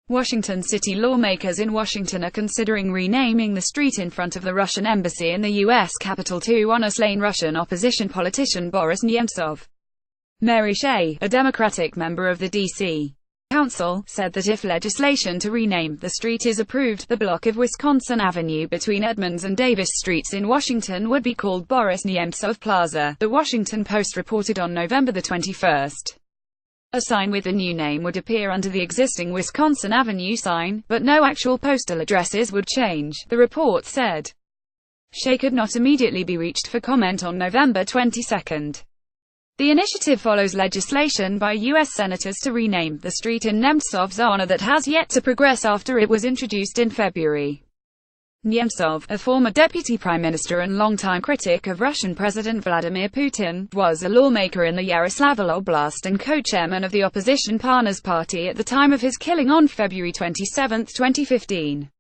Washington city lawmakers in Washington are considering renaming the street in front of the Russian embassy in the U.S. Capitol to honor slain Russian opposition politician Boris Nemtsov. Mary Cheh, a Democratic member of the D.C. Council, said that if legislation to rename the street is approved, the block of Wisconsin Avenue between Edmonds and Davis streets in Washington would be called Boris Nemtsov Plaza, The Washington Post reported on November 21. A sign with the new name would appear under the existing Wisconsin Avenue sign, but no actual postal addresses would change, the report said. Cheh could not immediately be reached for comment on November 22. The initiative follows legislation by U.S. senators to rename the street in Nemtsov's honor that has yet to progress after it was introduced in February. Nemtsov, a former deputy prime minister and longtime critic of Russian President Vladimir Putin, was a lawmaker in the Yaroslavl Oblast and co-chairman of the opposition Parnas Party at the time of his killing on February 27, 2015.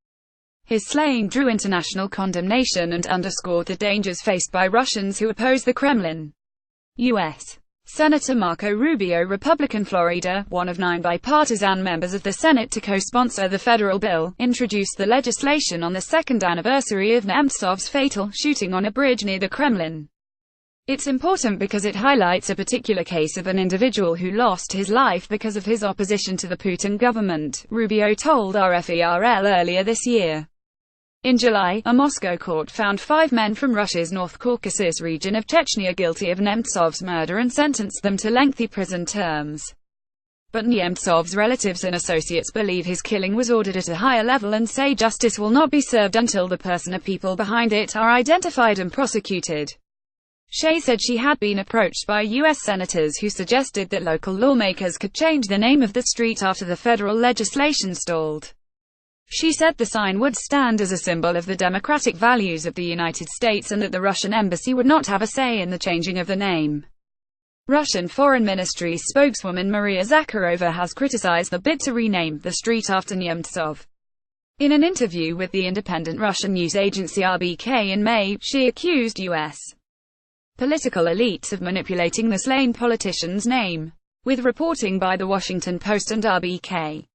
His slaying drew international condemnation and underscored the dangers faced by Russians who oppose the Kremlin. U.S. Senator Marco Rubio, Republican Florida, one of 9 bipartisan members of the Senate to co-sponsor the federal bill, introduced the legislation on the second anniversary of Nemtsov's fatal shooting on a bridge near the Kremlin. It's important because it highlights a particular case of an individual who lost his life because of his opposition to the Putin government, Rubio told RFERL earlier this year. In July, a Moscow court found 5 men from Russia's North Caucasus region of Chechnya guilty of Nemtsov's murder and sentenced them to lengthy prison terms. But Nemtsov's relatives and associates believe his killing was ordered at a higher level and say justice will not be served until the person or people behind it are identified and prosecuted. Cheh said she had been approached by U.S. senators who suggested that local lawmakers could change the name of the street after the federal legislation stalled. She said the sign would stand as a symbol of the democratic values of the United States and that the Russian embassy would not have a say in the changing of the name. Russian Foreign Ministry spokeswoman Maria Zakharova has criticized the bid to rename the street after Nemtsov. In an interview with the independent Russian news agency RBK in May, she accused U.S. political elites of manipulating the slain politician's name. With reporting by The Washington Post and RBK.